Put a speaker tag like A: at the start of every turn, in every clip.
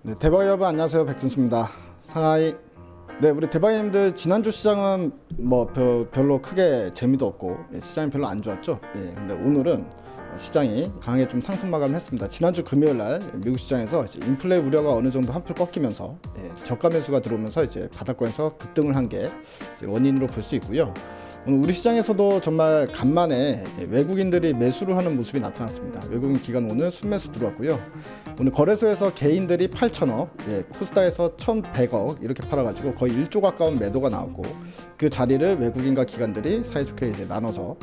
A: 네, 대박 여러분 안녕하세요. 백준수입니다. 상하이. 네, 우리 대박님들 지난주 시장은 뭐 별로 크게 재미도 없고 시장이 별로 안 좋았죠. 예, 근데 오늘은 시장이 강하게 좀 상승 마감했습니다. 지난주 금요일 날 미국 시장에서 이제 인플레 우려가 어느 정도 한풀 꺾이면서 저가 매수가 들어오면서 이제 바닥권에서 급등을 한 게 원인으로 볼 수 있고요. 오늘 우리 시장에서도 정말 간만에 외국인들이 매수를 하는 모습이 나타났습니다. 외국인 기관 오늘 순매수 들어왔고요. 오늘 거래소에서 개인들이 8천억, 코스닥에서 1,100억 이렇게 팔아가지고 거의 1조 가까운 매도가 나오고 그 자리를 외국인과 기관들이 사이좋게 이제 나눠서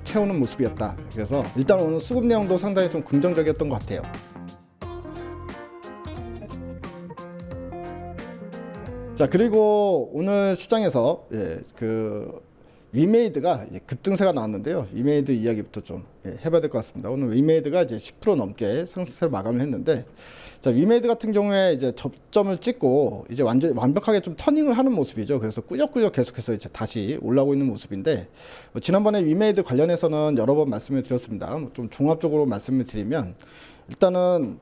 A: 채우는 모습이었다. 그래서 일단 오늘 수급 내용도 상당히 좀 긍정적이었던 것 같아요. 자, 그리고 오늘 시장에서 위메이드가 이제 급등세가 나왔는데요. 위메이드 이야기부터 좀 해봐야 될 것 같습니다. 오늘 위메이드가 이제 10% 넘게 상승세를 마감을 했는데, 자, 위메이드 같은 경우에 이제 접점을 찍고 이제 완벽하게 좀 터닝을 하는 모습이죠. 그래서 꾸역꾸역 계속해서 이제 다시 올라오고 있는 모습인데, 지난번에 위메이드 관련해서는 여러 번 말씀을 드렸습니다. 좀 종합적으로 말씀을 드리면, 일단은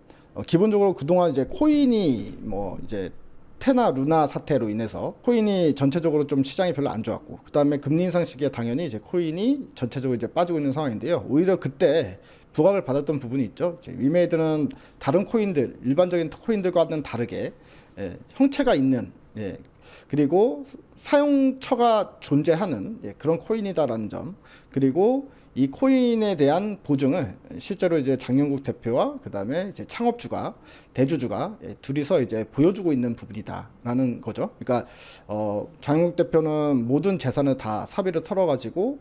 A: 기본적으로 그동안 이제 코인이 이제 테나 루나 사태로 인해서 코인이 전체적으로 좀 시장이 별로 안 좋았고, 그 다음에 금리 인상 시기에 당연히 이제 코인이 전체적으로 이제 빠지고 있는 상황인데요. 오히려 그때 부각을 받았던 부분이 있죠. 이제 위메이드는 다른 코인들, 일반적인 코인들과는 다르게 형체가 있는, 그리고 사용처가 존재하는 그런 코인이다라는 점, 그리고 이 코인에 대한 보증을 실제로 이제 장영국 대표와 그 다음에 이제 창업주가 대주주가 둘이서 이제 보여주고 있는 부분이다라는 거죠. 그러니까 장영국 대표는 모든 재산을 다 사비를 털어가지고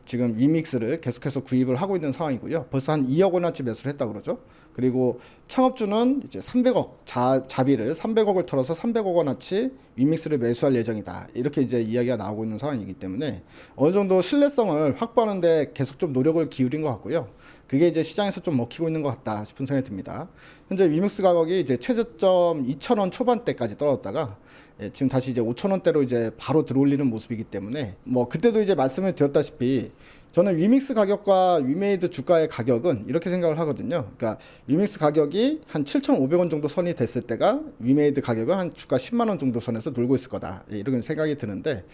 A: 지금 위믹스를 계속해서 구입을 하고 있는 상황이고요. 벌써 한 2억 원어치 매수를 했다 그러죠. 그리고 창업주는 이제 300억 자비를 300억을 털어서 300억 원어치 위믹스를 매수할 예정이다. 이렇게 이제 이야기가 나오고 있는 상황이기 때문에 어느 정도 신뢰성을 확보하는데 계속 좀 노력을 기울인 것 같고요. 그게 이제 시장에서 좀 먹히고 있는 것 같다 싶은 생각이 듭니다. 현재 위믹스 가격이 이제 최저점 2,000원 초반대까지 떨어졌다가 지금 다시 이제 5,000원대로 이제 바로 들어올리는 모습이기 때문에 그때도 이제 말씀을 드렸다시피 저는 위믹스 가격과 위메이드 주가의 가격은 이렇게 생각을 하거든요. 그러니까 위믹스 가격이 한 7,500원 정도 선이 됐을 때가 위메이드 가격은 한 주가 10만 원 정도 선에서 놀고 있을 거다. 이런 생각이 드는데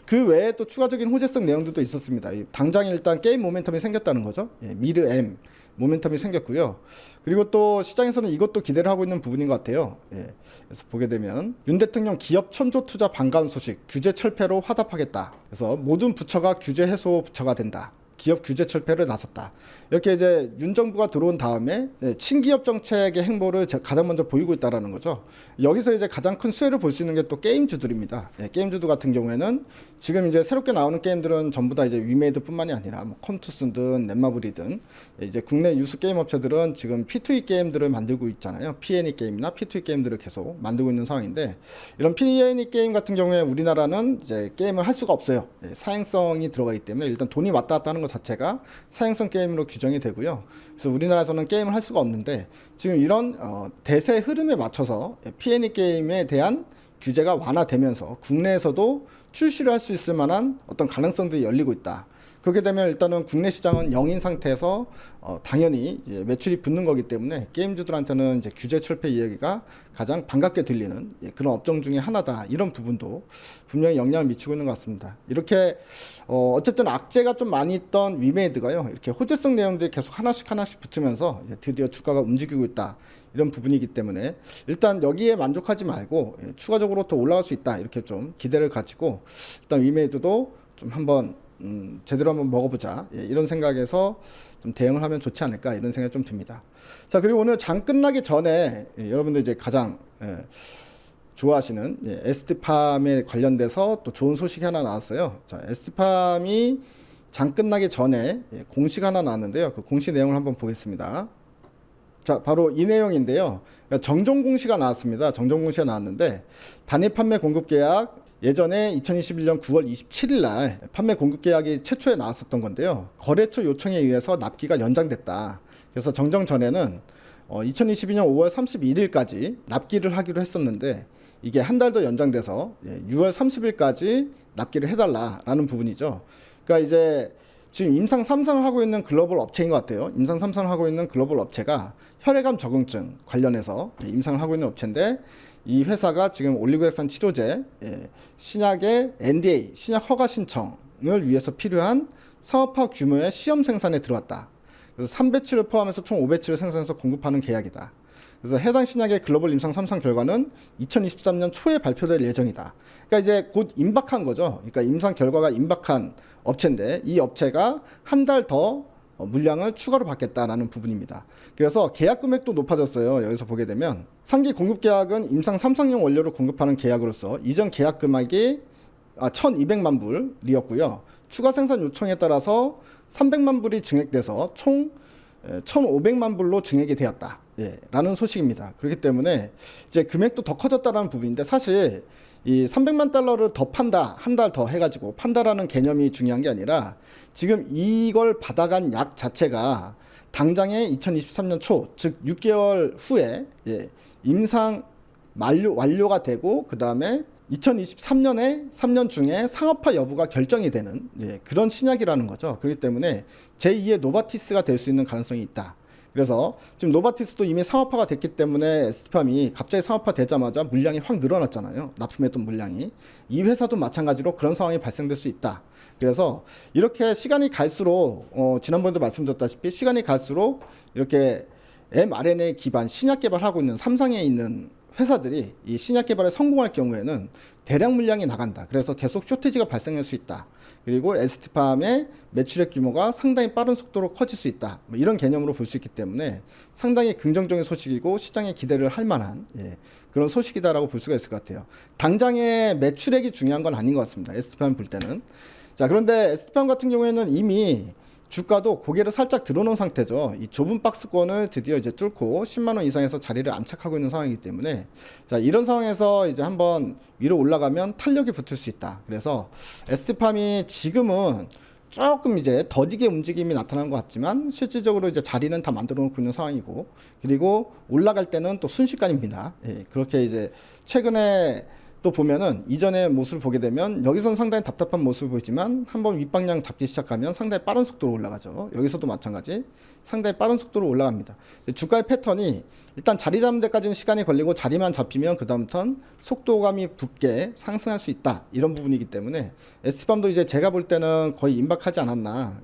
A: 그 외에 또 추가적인 호재성 내용들도 있었습니다. 당장 일단 게임 모멘텀이 생겼다는 거죠. 미르 M 모멘텀이 생겼고요. 그리고 또 시장에서는 이것도 기대를 하고 있는 부분인 것 같아요. 그래서 보게 되면 윤 대통령 기업 천조 투자 반가운 소식, 규제 철폐로 화답하겠다. 그래서 모든 부처가 규제 해소 부처가 된다. 기업 규제 철폐를 나섰다. 이렇게 이제 윤 정부가 들어온 다음에 친기업 정책의 행보를 가장 먼저 보이고 있다라는 거죠. 여기서 이제 가장 큰 수혜를 볼 수 있는 게 또 게임주들입니다. 게임주들 같은 경우에는 지금 이제 새롭게 나오는 게임들은 전부 다 이제 위메이드뿐만이 아니라 컴투스든 넷마블이든 이제 국내 유수 게임 업체들은 지금 P2E 게임들을 만들고 있잖아요. P&E 게임이나 P2E 게임들을 계속 만들고 있는 상황인데, 이런 P&E 게임 같은 경우에 우리나라는 이제 게임을 할 수가 없어요. 사행성이 들어가기 때문에 일단 돈이 왔다 갔다 하는 것 자체가 사행성 게임으로 규정이 되고요. 그래서 우리나라에서는 게임을 할 수가 없는데, 지금 이런 대세 흐름에 맞춰서 P&E 게임에 대한 규제가 완화되면서 국내에서도 출시를 할 수 있을 만한 어떤 가능성들이 열리고 있다. 그렇게 되면 일단은 국내 시장은 영인 상태에서 당연히 이제 매출이 붙는 거기 때문에 게임주들한테는 이제 규제 철폐 이야기가 가장 반갑게 들리는 그런 업종 중에 하나다. 이런 부분도 분명히 영향을 미치고 있는 것 같습니다. 이렇게 어쨌든 악재가 좀 많이 있던 위메이드가요, 이렇게 호재성 내용들이 계속 하나씩 붙으면서 드디어 주가가 움직이고 있다. 이런 부분이기 때문에 일단 여기에 만족하지 말고 추가적으로 더 올라갈 수 있다. 이렇게 좀 기대를 가지고 일단 위메이드도 좀 한번 제대로 한번 먹어보자. 이런 생각에서 좀 대응을 하면 좋지 않을까, 이런 생각이 좀 듭니다. 자, 그리고 오늘 장 끝나기 전에 여러분들 이제 가장 좋아하시는 ST팜에 관련돼서 또 좋은 소식이 하나 나왔어요. 자, ST팜이 장 끝나기 전에 공식 하나 나왔는데요. 그 공식 내용을 한번 보겠습니다. 자, 바로 이 내용인데요. 정정 공시가 나왔습니다. 정정 공시가 나왔는데, 단일 판매 공급 계약 예전에 2021년 9월 27일 날 판매 공급 계약이 최초에 나왔었던 건데요. 거래처 요청에 의해서 납기가 연장됐다. 그래서 정정 전에는 2022년 5월 31일까지 납기를 하기로 했었는데, 이게 한 달 더 연장돼서 6월 30일까지 납기를 해달라라는 부분이죠. 그러니까 이제 지금 임상 3상을 하고 있는 글로벌 업체인 것 같아요. 임상 3상을 하고 있는 글로벌 업체가 혈액암 적응증 관련해서 임상을 하고 있는 업체인데, 이 회사가 지금 올리고액산 치료제 신약의 NDA 신약 허가 신청을 위해서 필요한 사업화 규모의 시험 생산에 들어왔다. 그래서 3배치를 포함해서 총 5배치를 생산해서 공급하는 계약이다. 그래서 해당 신약의 글로벌 임상 3상 결과는 2023년 초에 발표될 예정이다. 그러니까 이제 곧 임박한 거죠. 그러니까 임상 결과가 임박한 업체인데, 이 업체가 한 달 더 물량을 추가로 받겠다라는 부분입니다. 그래서 계약 금액도 높아졌어요. 여기서 보게 되면 상기 공급 계약은 임상 3상용 원료를 공급하는 계약으로서 이전 계약 금액이 1,200만 불이었고요. 추가 생산 요청에 따라서 300만 불이 증액돼서 총 1,500만 불로 증액이 되었다. 라는 소식입니다. 그렇기 때문에 이제 금액도 더 커졌다라는 부분인데, 사실 이 300만 달러를 더 판다, 한 달 더 해가지고 판다라는 개념이 중요한 게 아니라, 지금 이걸 받아간 약 자체가 당장에 2023년 초, 즉 6개월 후에 임상 완료가 되고, 그 다음에 2023년에 3년 중에 상업화 여부가 결정이 되는 그런 신약이라는 거죠. 그렇기 때문에 제2의 노바티스가 될 수 있는 가능성이 있다. 그래서 지금 노바티스도 이미 상업화가 됐기 때문에 에스티팜이 갑자기 상업화 되자마자 물량이 확 늘어났잖아요. 납품했던 물량이. 이 회사도 마찬가지로 그런 상황이 발생될 수 있다. 그래서 이렇게 시간이 갈수록 지난번에도 말씀드렸다시피 시간이 갈수록 이렇게 mRNA 기반 신약 개발하고 있는 3상에 있는 회사들이 이 신약 개발에 성공할 경우에는 대량 물량이 나간다. 그래서 계속 쇼티지가 발생할 수 있다. 그리고 에스티팜의 매출액 규모가 상당히 빠른 속도로 커질 수 있다. 이런 개념으로 볼 수 있기 때문에 상당히 긍정적인 소식이고 시장에 기대를 할 만한 그런 소식이다라고 볼 수가 있을 것 같아요. 당장의 매출액이 중요한 건 아닌 것 같습니다. 에스티팜 볼 때는. 자, 그런데 에스티팜 같은 경우에는 이미 주가도 고개를 살짝 들어놓은 상태죠. 이 좁은 박스권을 드디어 이제 뚫고 10만 원 이상에서 자리를 안착하고 있는 상황이기 때문에, 자, 이런 상황에서 이제 한번 위로 올라가면 탄력이 붙을 수 있다. 그래서 에스티팜이 지금은 조금 이제 더디게 움직임이 나타난 것 같지만 실질적으로 이제 자리는 다 만들어 놓고 있는 상황이고, 그리고 올라갈 때는 또 순식간입니다. 그렇게 이제 최근에 또 보면은 이전의 모습을 보게 되면 여기서는 상당히 답답한 모습을 보이지만 한번 윗방향 잡기 시작하면 상당히 빠른 속도로 올라가죠. 여기서도 마찬가지 상당히 빠른 속도로 올라갑니다. 주가의 패턴이 일단 자리 잡는 데까지는 시간이 걸리고 자리만 잡히면 그 다음부터는 속도감이 붙게 상승할 수 있다. 이런 부분이기 때문에 에스티팜도 이제 제가 볼 때는 거의 임박하지 않았나.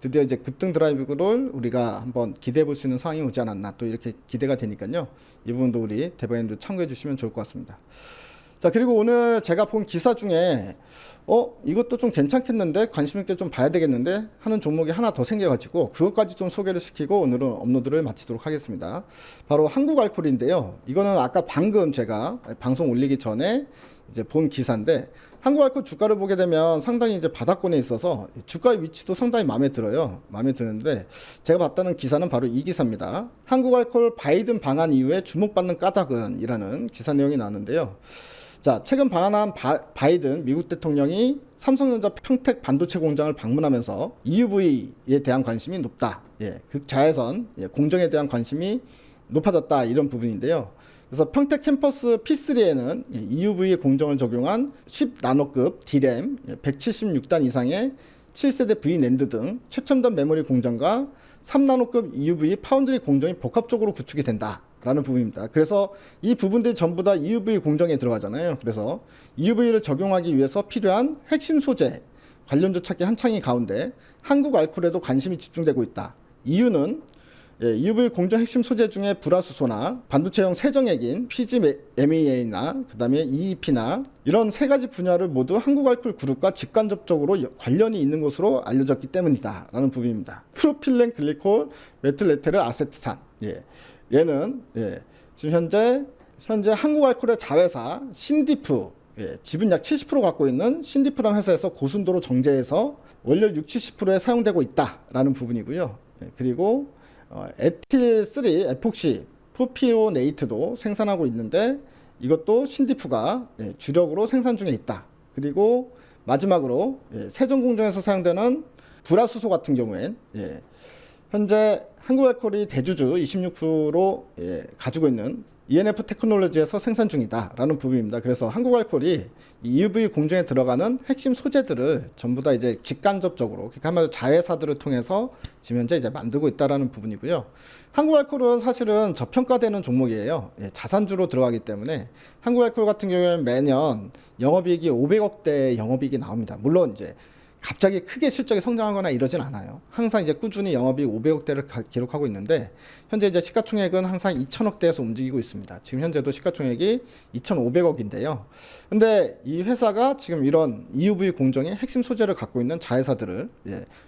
A: 드디어 이제 급등 드라이브를 우리가 한번 기대해 볼 수 있는 상황이 오지 않았나. 또 이렇게 기대가 되니까요. 이 부분도 우리 대박님도 참고해 주시면 좋을 것 같습니다. 자, 그리고 오늘 제가 본 기사 중에 이것도 좀 괜찮겠는데 관심 있게 좀 봐야 되겠는데 하는 종목이 하나 더 생겨가지고 그것까지 좀 소개를 시키고 오늘은 업로드를 마치도록 하겠습니다. 바로 한국알콜인데요. 이거는 아까 방금 제가 방송 올리기 전에 이제 본 기사인데, 한국알콜 주가를 보게 되면 상당히 이제 바닥권에 있어서 주가의 위치도 상당히 마음에 들어요. 마음에 드는데 제가 봤다는 기사는 바로 이 기사입니다. 한국알콜 바이든 방한 이후에 주목받는 까닭은 이라는 기사 내용이 나왔는데요. 자, 최근 방한한 바이든 미국 대통령이 삼성전자 평택 반도체 공장을 방문하면서 EUV에 대한 관심이 높다. 극자외선 공정에 대한 관심이 높아졌다. 이런 부분인데요. 그래서 평택 캠퍼스 P3에는 EUV 공정을 적용한 10나노급 D램 176단 이상의 7세대 V낸드 등 최첨단 메모리 공정과 3나노급 EUV 파운드리 공정이 복합적으로 구축이 된다. 라는 부분입니다. 그래서 이 부분들이 전부 다 EUV 공정에 들어가잖아요. 그래서 EUV를 적용하기 위해서 필요한 핵심 소재 관련주 찾기 한창인 가운데 한국알콜에도 관심이 집중되고 있다. 이유는 EUV 공정 핵심 소재 중에 불화수소나 반도체용 세정액인 PGMEA나 그 다음에 EEP나 이런 세 가지 분야를 모두 한국알콜 그룹과 직간접적으로 관련이 있는 것으로 알려졌기 때문이다. 라는 부분입니다. 프로필렌 글리콜 메틸에테르 아세트산. 얘는 지금 현재 한국알콜의 자회사 신디프, 지분 약 70% 갖고 있는 신디프라는 회사에서 고순도로 정제해서 원료 60~70%에 사용되고 있다라는 부분이고요. 그리고 에틸3 에폭시 프로피오네이트도 생산하고 있는데 이것도 신디프가 주력으로 생산 중에 있다. 그리고 마지막으로 세정 공정에서 사용되는 불화수소 같은 경우엔 현재 한국알콜이 대주주 26% 가지고 있는 ENF 테크놀로지에서 생산 중이다라는 부분입니다. 그래서 한국알코올이 이 EUV 공정에 들어가는 핵심 소재들을 전부 다 이제 직간접적으로, 그러니까 한마디로 자회사들을 통해서 지금 현재 이제 만들고 있다라는 부분이고요. 한국알코올은 사실은 저평가되는 종목이에요. 예, 자산주로 들어가기 때문에 한국알코올 같은 경우에는 매년 영업이익이 500억대 영업이익이 나옵니다. 물론 이제 갑자기 크게 실적이 성장하거나 이러진 않아요. 항상 이제 꾸준히 영업이익 500억대를 기록하고 있는데 현재 이제 시가총액은 항상 2천억대에서 움직이고 있습니다. 지금 현재도 시가총액이 2,500억인데요. 근데 이 회사가 지금 이런 EUV 공정의 핵심 소재를 갖고 있는 자회사들을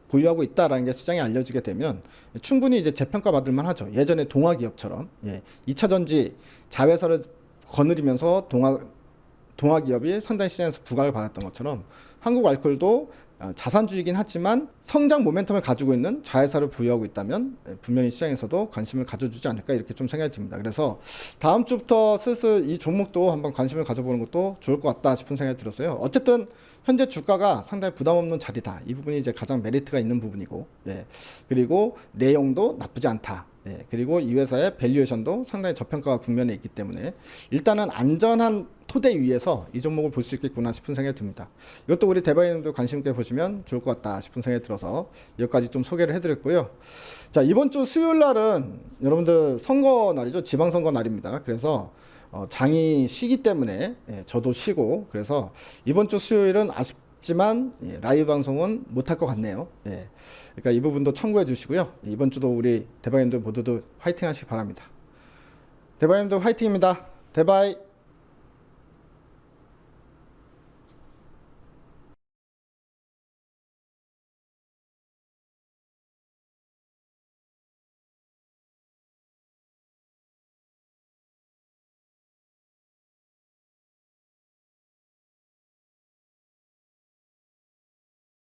A: 보유하고 있다라는 게 시장에 알려지게 되면 충분히 이제 재평가 받을 만하죠. 예전에 동아기업처럼 2차 전지 자회사를 거느리면서 동아기업이 상당히 시장에서 부각을 받았던 것처럼 한국알코올도 자산주이긴 하지만 성장 모멘텀을 가지고 있는 자회사를 보유하고 있다면 분명히 시장에서도 관심을 가져주지 않을까 이렇게 좀 생각이 듭니다. 그래서 다음 주부터 슬슬 이 종목도 한번 관심을 가져보는 것도 좋을 것 같다 싶은 생각이 들었어요. 어쨌든 현재 주가가 상당히 부담 없는 자리다. 이 부분이 이제 가장 메리트가 있는 부분이고, 그리고 내용도 나쁘지 않다. 그리고 이 회사의 밸류에이션도 상당히 저평가 국면에 있기 때문에 일단은 안전한 토대 위에서 이 종목을 볼 수 있겠구나 싶은 생각이 듭니다. 이것도 우리 대바이님도 관심 있게 보시면 좋을 것 같다 싶은 생각이 들어서 여기까지 좀 소개를 해드렸고요. 자, 이번 주 수요일 날은 여러분들 선거 날이죠. 지방선거 날입니다. 그래서 장이 쉬기 때문에 저도 쉬고, 그래서 이번 주 수요일은 아쉽지만 라이브 방송은 못할 것 같네요. 그러니까 이 부분도 참고해 주시고요. 이번 주도 우리 대바이님들 모두도 화이팅 하시기 바랍니다. 대바이님들 화이팅입니다. 대바이.